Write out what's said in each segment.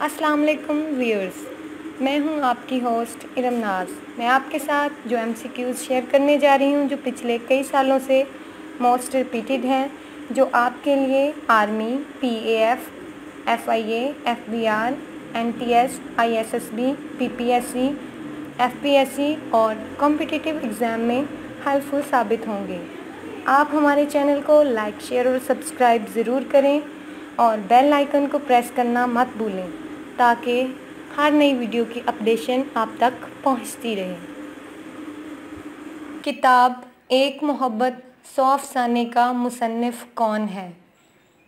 السلام علیکم ویورز، میں ہوں آپ کی ہوسٹ ارم ناز۔ میں آپ کے ساتھ جو MCQs شیئر کرنے جا رہی ہوں جو پچھلے کئی سالوں سے موسٹ ریپیٹڈ ہیں، جو آپ کے لیے army, PAF، FIA، FBR، NTS، ISSB، PPSC، FPSC اور کمپٹیٹیو ایگزام میں ہیلپ فل ثابت ہوں گے۔ آپ ہمارے چینل کو لائک، شیئر اور سبسکرائب ضرور کریں اور بیل آئیکن کو پریس کرنا مت بھولیں تاکہ ہر نئی ویڈیو کی اپڈیشن آپ تک پہنچتی رہے۔ کتاب ایک محبت 100 افسانے کا مصنف کون ہے؟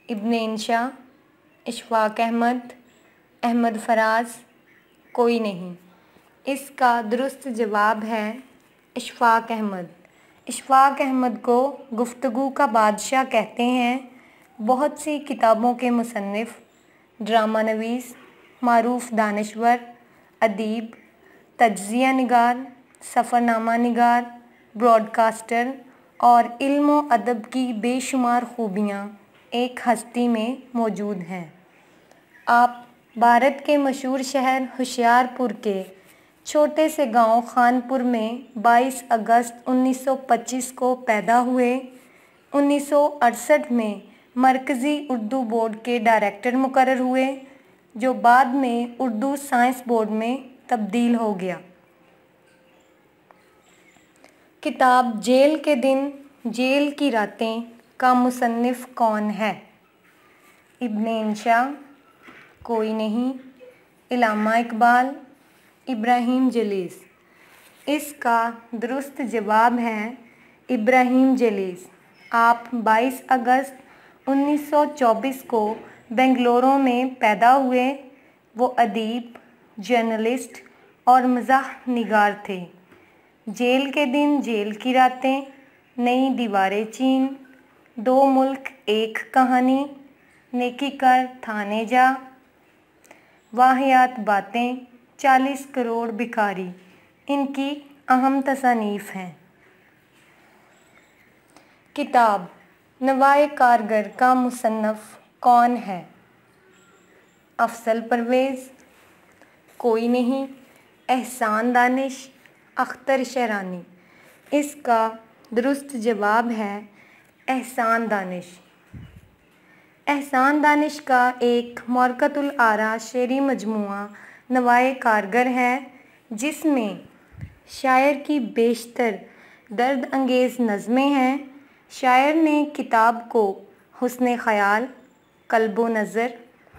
ابن انشا، اشفاق احمد، احمد فراز، کوئی نہیں۔ اس کا درست جواب ہے اشفاق احمد۔ اشفاق احمد کو گفتگو کا بادشاہ کہتے ہیں۔ بہت سی کتابوں کے مصنف، ڈرامہ نویس، معروف دانشور، ادیب، تجزیہ نگار، سفرنامہ نگار، براڈ کاسٹر اور علم و ادب کی بے شمار خوبیاں ایک ہستی میں موجود ہیں۔ آپ بھارت کے مشہور شہر ہوشیارپور کے چھوٹے سے گاؤں خانپور میں 22 اگست 1925 کو پیدا ہوئے۔ 1968 میں مرکزی اردو بورڈ کے ڈائریکٹر مقرر ہوئے، جو بعد میں اردو سائنس بورڈ میں تبدیل ہو گیا۔ کتاب جیل کے دن، جیل کی راتیں کا مصنف کون ہے؟ ابن انشا، کوئی نہیں، علامہ اقبال، ابراہیم جلیس۔ اس کا درست جواب ہے ابراہیم جلیس۔ آپ 22 اگست 1924 کو بنگلورو میں پیدا ہوئے۔ وہ ادیب، جرنلسٹ اور مزاح نگار تھے۔ جیل کے دن، جیل کی راتیں، نئی دیواریں چین، دو ملک ایک کہانی، نیکی کر تھانے جا، واہیات باتیں، 40 کروڑ بھکاری ان کی اہم تصانیف ہیں۔ کتاب نوائے کارگر کا مصنف کون ہے؟ افضل پرویز، کوئی نہیں، احسان دانش، اختر شرانی۔ اس کا درست جواب ہے احسان دانش۔ احسان دانش کا ایک مورکۃ الآراء شعری مجموعہ نوائے کارگر ہے، جس میں شاعر کی بیشتر درد انگیز نظمیں ہیں۔ شاعر نے کتاب کو حسن خیال، قلب و نظر،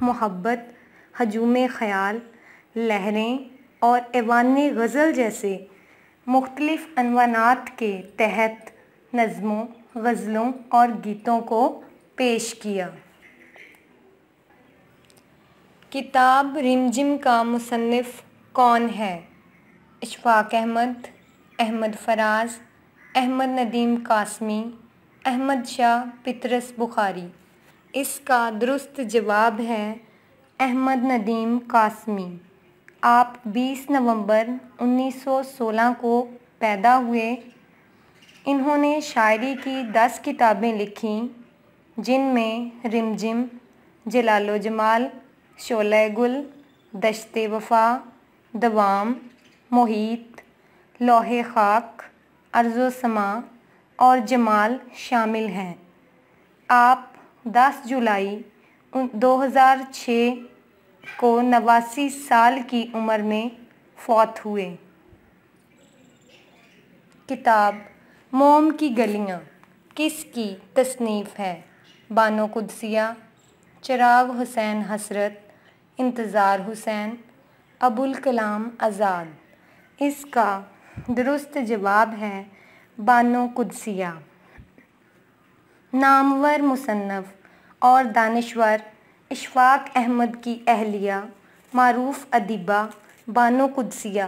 محبت، ہجوم خیال، لہریں اور ایوان غزل جیسے مختلف عنوانات کے تحت نظموں، غزلوں اور گیتوں کو پیش کیا۔ کتاب رمجم کا مصنف کون ہے؟ اشفاق احمد، احمد فراز، احمد ندیم قاسمی، احمد شاہ پطرس بخاری۔ اس کا درست جواب ہے احمد ندیم قاسمی۔ آپ 20 نومبر 1916 کو پیدا ہوئے۔ انہوں نے شاعری کی 10 کتابیں لکھیں، جن میں رمجم، جلال و جمال، شعلۂ گل، دشت وفا، دوام، محیط، لوح خاک، ارض و سماء اور جمال شامل ہیں۔ آپ 10 جولائی 2006 کو 89 سال کی عمر میں فوت ہوئے۔ کتاب موم کی گلیاں کس کی تصنیف ہے؟ بانو قدسیہ، چراغ حسین حسرت، انتظار حسین، ابوالکلام آزاد۔ اس کا درست جواب ہے بانو قدسیہ۔ نامور مصنف اور دانشور اشفاق احمد کی اہلیہ، معروف ادیبہ بانو قدسیہ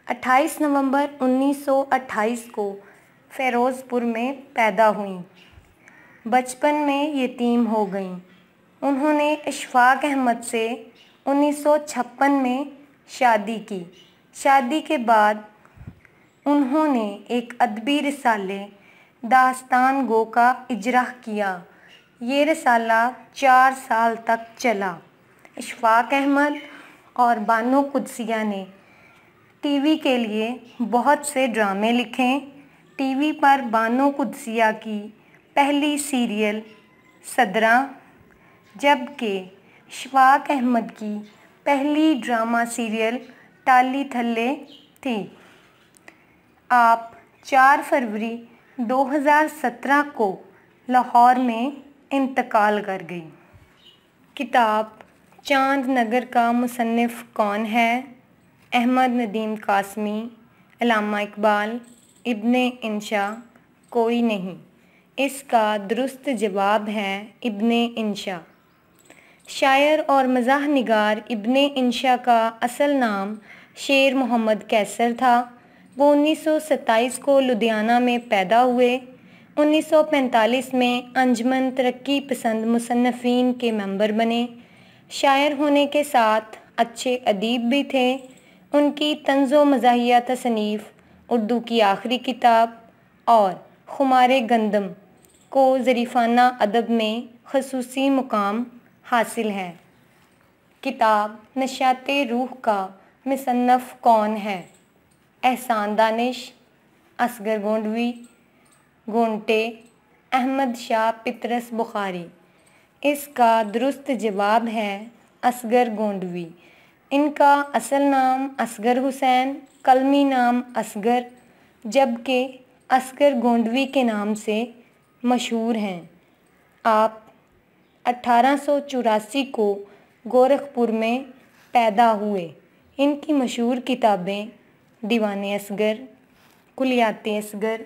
28 نومبر 1928 کو فیروز پور میں پیدا ہوئیں۔ بچپن میں یتیم ہو گئیں۔ انہوں نے اشفاق احمد سے 1956 میں شادی کی۔ شادی کے بعد انہوں نے ایک ادبی رسالے داستان گو کا اجراء کیا۔ یہ رسالہ 4 سال تک چلا۔ اشفاق احمد اور بانو قدسیہ نے ٹی وی کے لیے بہت سے ڈرامے لکھے۔ ٹی وی پر بانو قدسیہ کی پہلی سیریل صدرہ، جبکہ اشفاق احمد کی پہلی ڈرامہ سیریل ٹالی تھلے تھی۔ آپ 4 فروری 2017 کو لاہور میں انتقال کر گئیں۔ کتاب چاند نگر کا مصنف کون ہے؟ احمد ندیم قاسمی، علامہ اقبال، ابن انشا، کوئی نہیں۔ اس کا درست جواب ہے ابن انشا۔ شاعر اور مزاح نگار ابن انشا کا اصل نام شیر محمد قیصر تھا۔ وہ 1927 کو لدھیانہ میں پیدا ہوئے۔ 1945 میں انجمن ترقی پسند مصنفین کے ممبر بنے۔ شاعر ہونے کے ساتھ اچھے ادیب بھی تھے۔ ان کی طنز و مزاحیہ تصنیف اردو کی آخری کتاب اور خمار گندم کو ظریفانہ ادب میں خصوصی مقام حاصل ہے۔ کتاب نشاط روح کا مصنف کون ہے؟ احسان دانش، اصغر گونڈوی، گونٹے، احمد شاہ پطرس بخاری۔ اس کا درست جواب ہے اصغر گونڈوی۔ ان کا اصل نام اصغر حسین، قلمی نام اصغر، جبکہ اصغر گونڈوی کے نام سے مشہور ہیں۔ آپ 1884 کو گورکھپور میں پیدا ہوئے۔ ان کی مشہور کتابیں دیوان اصغر، کلیات اصغر،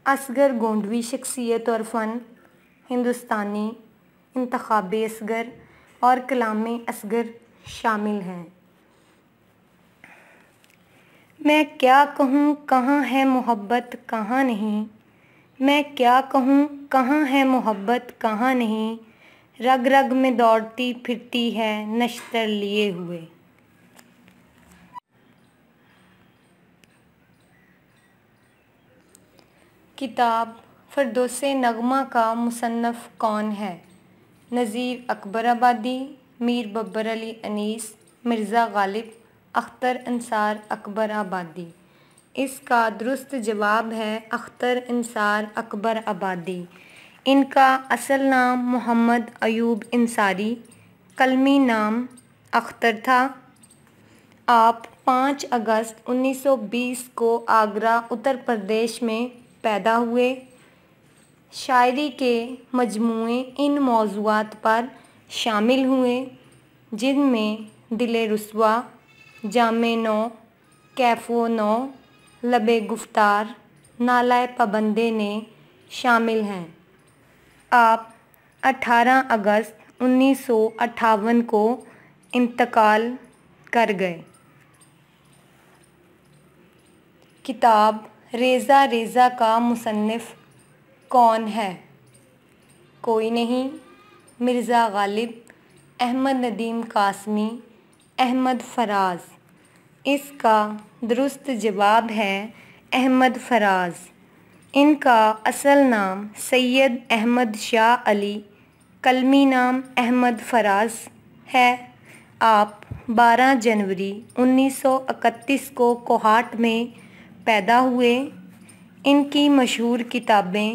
اصغر گونڈوی شخصیت اور فن، ہندوستانی، انتخاب اصغر اور کلام اصغر شامل ہیں۔ میں کیا کہوں کہاں ہے محبت کہاں نہیں، میں کیا کہوں کہاں ہے محبت کہاں نہیں، رگ رگ میں دوڑتی پھرتی ہے نشتر لیے ہوئے۔ کتاب فردوس نغمہ کا مصنف کون ہے؟ نذیر اکبر آبادی، میر ببر علی انیس، مرزا غالب، اختر انصار اکبر آبادی۔ اس کا درست جواب ہے اختر انصار اکبر آبادی۔ ان کا اصل نام محمد ایوب انصاری، قلمی نام اختر تھا۔ آپ 5 اگست 1920 کو آگرہ اتر پردیش میں پیدا ہوئے۔ شاعری کے مجموعے ان موضوعات پر شامل ہوئے جن میں دل رسوا، جام نو، کیف و نو، لب گفتار، نالہ پابند نے شامل ہیں۔ آپ 18 اگست 1958 کو انتقال کر گئے۔ کتاب ریزہ ریزہ کا مصنف کون ہے؟ کوئی نہیں۔ مرزا غالب، احمد ندیم قاسمی، احمد فراز۔ اس کا درست جواب ہے احمد فراز۔ ان کا اصل نام سید احمد شاہ علی، قلمی نام احمد فراز ہے۔ آپ 12 جنوری 1931 کو کوہاٹ میں پیدا ہوئے۔ ان کی مشہور کتابیں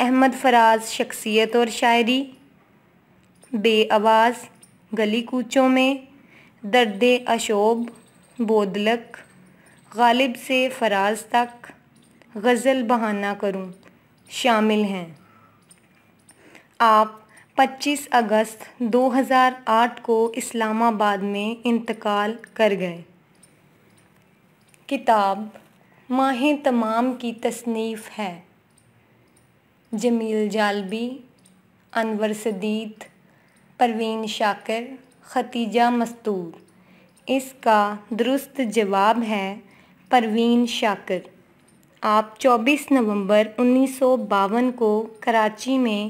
احمد فراز شخصیت اور شاعری، بے آواز، گلی کوچوں میں، درد آشوب، بودلک، غالب سے فراز تک، غزل بہانہ کروں شامل ہیں۔ آپ 25 اگست 2008 کو اسلام آباد میں انتقال کر گئے۔ کتاب ماہ تمام کی تصنیف ہے۔ جمیل جالبی، انور سدید، پروین شاکر، ختیجہ مستور۔ اس کا درست جواب ہے پروین شاکر۔ آپ 24 نومبر 1952 کو کراچی میں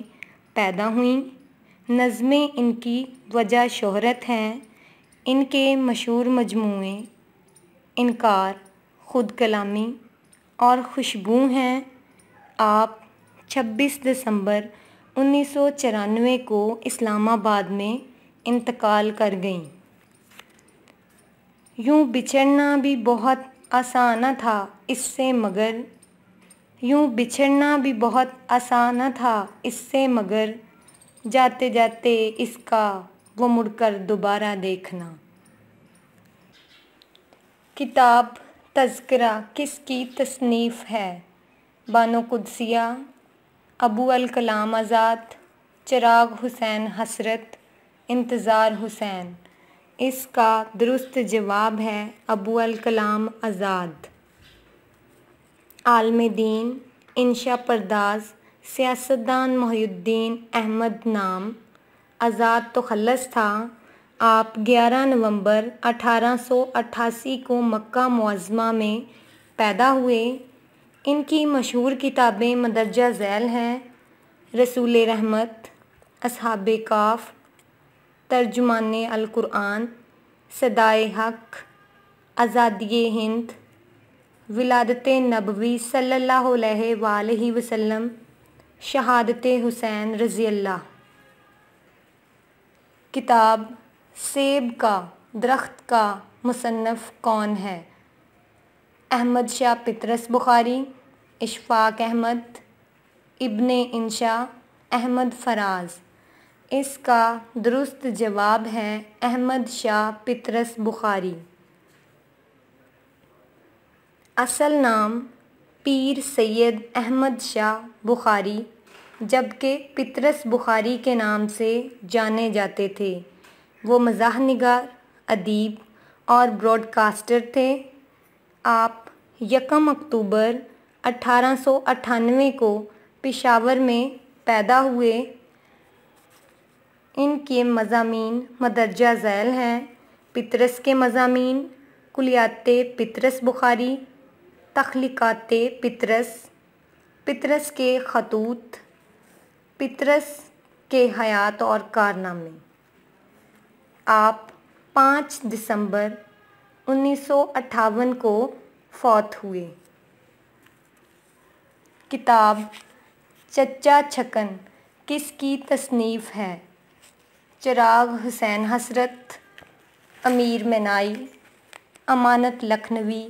پیدا ہوئیں۔ نظمیں ان کی وجہ شہرت ہیں۔ ان کے مشہور مجموعے انکار، خود کلامی اور خوشبو ہیں۔ آپ 26 دسمبر 1994 کو اسلام آباد میں انتقال کر گئیں۔ یوں بچھڑنا بھی بہت آسان تھا اس سے مگر یوں بچھڑنا بھی بہت آسان تھا اس سے مگر جاتے جاتے اس کا وہ مڑ کر دوبارہ دیکھنا۔ کتاب تذکرہ کس کی تصنیف ہے؟ بانو قدسیہ، ابو الکلام آزاد، چراغ حسین حسرت، انتظار حسین۔ اس کا درست جواب ہے ابو الکلام آزاد۔ عالم دین، انشا پرداز، سیاستدان محی الدین احمد نام۔ آزاد تو خلص تھا۔ آپ 11 نومبر 1888 کو مکہ معظمہ میں پیدا ہوئے۔ ان کی مشہور کتابیں مندرجہ ذیل ہیں: رسول رحمت، اصحاب کہف، ترجمان القرآن، صدائے حق، آزادیِ ہند، ولادت نبوی صلی اللہ علیہ وآلہ وسلم، شہادت حسین رضی اللہ۔ کتاب سیب کا درخت کا مصنف کون ہے؟ احمد شاہ پطرس بخاری، اشفاق احمد، ابن انشا، احمد فراز۔ اس کا درست جواب ہے احمد شاہ پطرس بخاری۔ اصل نام پیر سید احمد شاہ بخاری جبکہ پطرس بخاری کے نام سے جانے جاتے تھے۔ وہ مزاح نگار، ادیب اور براڈ کاسٹر تھے۔ آپ 1 اکتوبر 1898 کو پشاور میں پیدا ہوئے۔ ان کے مضامین مندرجہ ذیل ہیں: پطرس کے مضامین، کلیات پطرس بخاری، تخلیقات پطرس، پطرس کے خطوط، پطرس کے حیات اور کارنامے۔ آپ 5 دسمبر 1958 کو فوت ہوئے۔ کتاب چچا چھکن کس کی تصنیف ہے؟ چراغ حسین حسرت، امیر مینائی، امانت لکھنوی،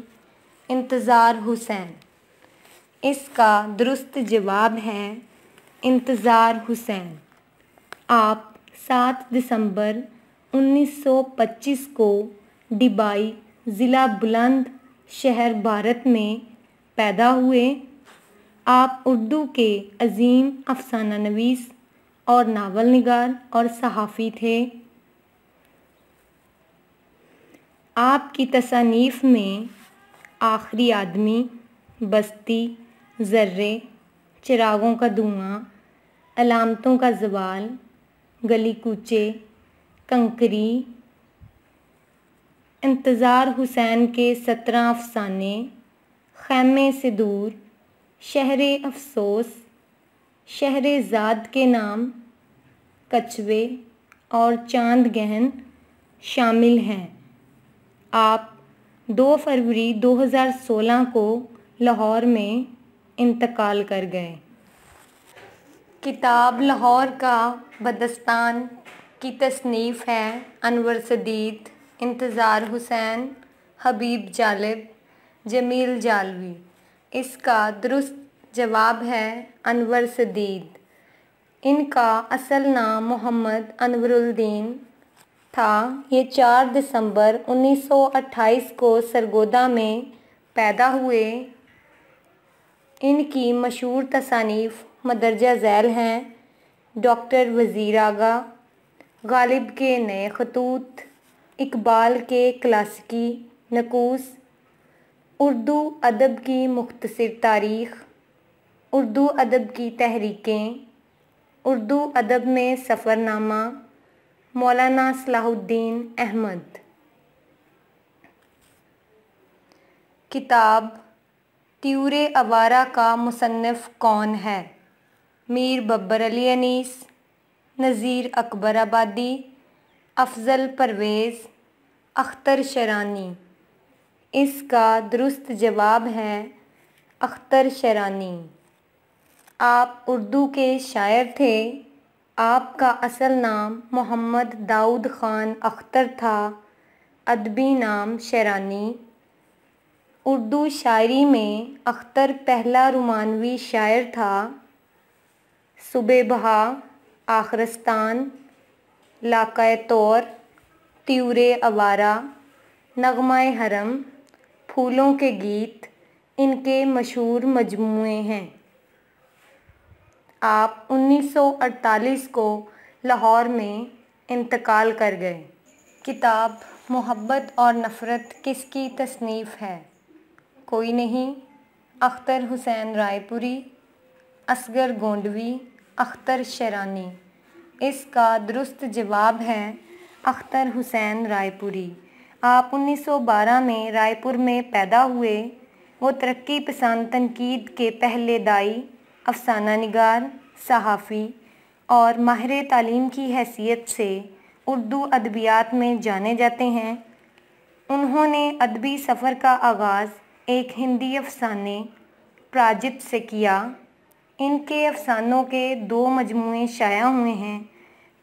انتظار حسین۔ اس کا درست جواب ہے انتظار حسین۔ آپ 7 دسمبر 1925 کو ڈبائی، ضلع بلند شہر بھارت میں پیدا ہوئے۔ آپ اردو کے عظیم افسانہ نویس اور ناول نگار اور صحافی تھے۔ آپ کی تصانیف میں آخری آدمی، بستی، ذرے، چراغوں کا دھواں، علامتوں کا زوال، گلی کوچے، کنکری، انتظار حسین کے 17 افسانے، خیمے سے دور، شہر افسوس، شہرزاد کے نام، کچھوے اور چاند گہن شامل ہیں۔ آپ 2 فروری 2016 کو لاہور میں انتقال کر گئے۔ کتاب لاہور کا بدستان کی تصنیف ہے انور سدید، انتظار حسین، حبیب جالب، جمیل جالوی۔ اس کا درست جواب ہے انور سدید۔ ان کا اصل نام محمد انور الدین تھا۔ یہ 4 دسمبر 1928 کو سرگودا میں پیدا ہوئے۔ ان کی مشہور تصانیف مندرجہ ذیل ہیں: ڈاکٹر وزیر آگا، غالب کے نئے خطوط، اقبال کے کلاسیکی نکوس، اردو ادب کی مختصر تاریخ، اردو ادب کی تحریکیں، اردو ادب میں سفر نامہ، مولانا صلاح الدین احمد۔ کتاب طیور آوارہ کا مصنف کون ہے؟ میر ببر علی انیس، نذیر اکبر آبادی، افضل پرویز، اختر شرانی۔ اس کا درست جواب ہے اختر شرانی۔ آپ اردو کے شاعر تھے۔ آپ کا اصل نام محمد داؤد خان اختر تھا۔ ادبی نام شیرانی۔ اردو شاعری میں اختر پہلا رومانوی شاعر تھا۔ صبح بہار، آخرستان، لاقۂ طور، طیور آوارہ، نغمہ حرم، پھولوں کے گیت ان کے مشہور مجموعے ہیں۔ آپ 1948 کو لاہور میں انتقال کر گئے۔ کتاب محبت اور نفرت کس کی تصنیف ہے؟ کوئی نہیں، اختر حسین رائے پوری، اصغر گونڈوی، اختر شیرانی۔ اس کا درست جواب ہے اختر حسین رائے پوری۔ آپ 1912 میں رائے پور میں پیدا ہوئے۔ وہ ترقی پسند تنقید کے پہلے داعی، افسانہ نگار، صحافی اور ماہر تعلیم کی حیثیت سے اردو ادبیات میں جانے جاتے ہیں۔ انہوں نے ادبی سفر کا آغاز ایک ہندی افسانے پراجت سے کیا۔ ان کے افسانوں کے 2 مجموعے شائع ہوئے ہیں۔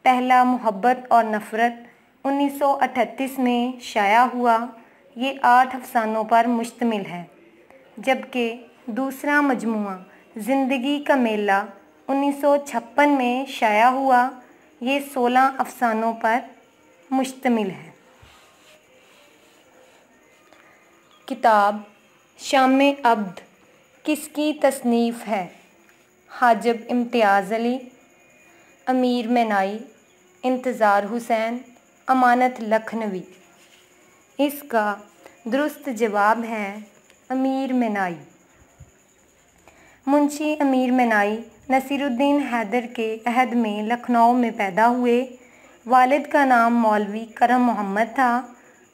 پہلا محبت اور نفرت 1938 میں شائع ہوا۔ یہ 8 افسانوں پر مشتمل ہے، جبکہ دوسرا مجموعہ زندگی کا میلہ 1956 میں شائع ہوا۔ یہ 16 افسانوں پر مشتمل ہے۔ کتاب شام عبد کس کی تصنیف ہے؟ حاجب امتیاز علی، امیر مینائی، انتظار حسین، امانت لکھنوی۔ اس کا درست جواب ہے امیر مینائی۔ منشی امیر مینائی نصیر الدین حیدر کے عہد میں لکھنؤ میں پیدا ہوئے۔ والد کا نام مولوی کرم محمد تھا۔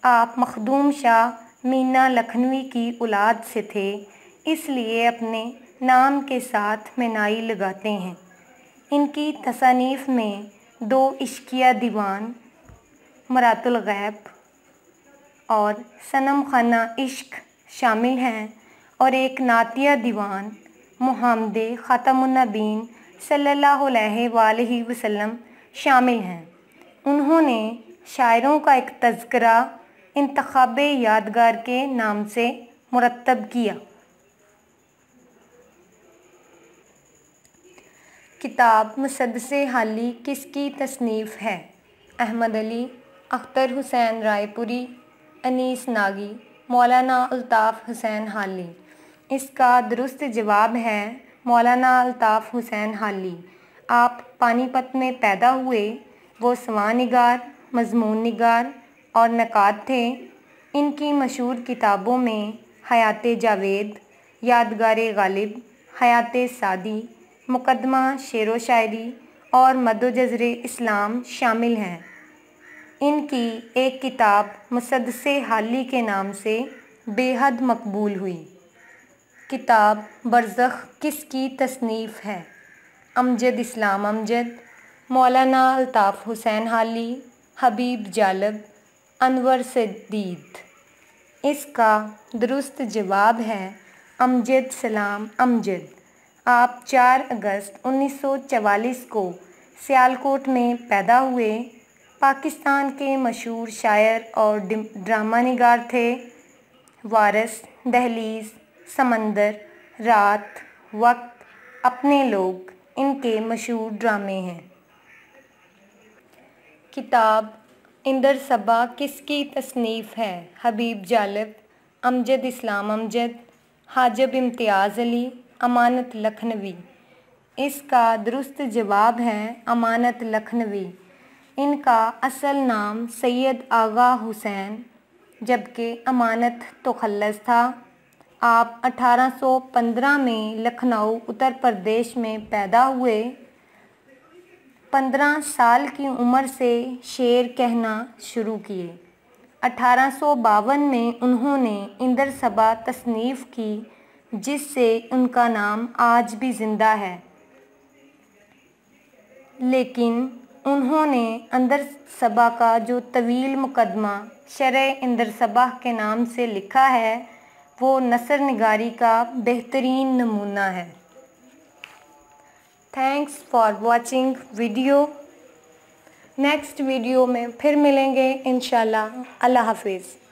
آپ مخدوم شاہ مینا لکھنوی کی اولاد سے تھے، اس لیے اپنے نام کے ساتھ مینائی لگاتے ہیں۔ ان کی تصانیف میں 2 عشقیہ دیوان، مرات الغیب اور صنم خانہ عشق شامل ہیں، اور ایک نعتیہ دیوان، محمد خاتم النبیین صلی اللہ علیہ وآلہ وسلم شامل ہیں۔ انہوں نے شاعروں کا ایک تذکرہ انتخاب یادگار کے نام سے مرتب کیا۔ کتاب مسدس حالی کس کی تصنیف ہے؟ احمد علی، اختر حسین رائے پوری، انیس ناگی، مولانا الطاف حسین حالی۔ اس کا درست جواب ہے مولانا الطاف حسین حالی۔ آپ پانی پت میں پیدا ہوئے۔ وہ سوانح نگار، مضمون نگار اور نقاد تھے۔ ان کی مشہور کتابوں میں حیات جاوید، یادگار غالب، حیات سعدی، مقدمہ شعر و شاعری اور مد و جزر اسلام شامل ہیں۔ ان کی ایک کتاب مسدس حالی کے نام سے بے حد مقبول ہوئی۔ کتاب برزخ کس کی تصنیف ہے؟ امجد اسلام امجد، مولانا الطاف حسین حالی، حبیب جالب، انور سدید۔ اس کا درست جواب ہے امجد سلام امجد۔ آپ 4 اگست 1944 کو سیالکوٹ میں پیدا ہوئے۔ پاکستان کے مشہور شاعر اور ڈرامہ نگار تھے۔ وارث، دہلیز، سمندر، رات، وقت، اپنے لوگ ان کے مشہور ڈرامے ہیں۔ کتاب اندر صبا کس کی تصنیف ہے؟ حبیب جالب، امجد اسلام امجد، حاجب امتیاز علی، امانت لکھنوی۔ اس کا درست جواب ہے امانت لکھنوی۔ ان کا اصل نام سید آغا حسین جبکہ امانت تخلص تھا۔ آپ 1815 میں لکھنؤ اتر پردیش میں پیدا ہوئے۔ 15 سال کی عمر سے شعر کہنا شروع کیے۔ 1852 میں انہوں نے اندر صبا تصنیف کی، جس سے ان کا نام آج بھی زندہ ہے، لیکن انہوں نے اندر صبا کا جو طویل مقدمہ شرح اندر صبا کے نام سے لکھا ہے، وہ نثر نگاری کا بہترین نمونہ ہے۔ Thanks for watching video. Next video میں پھر ملیں گے انشاءاللہ۔ اللہ حافظ۔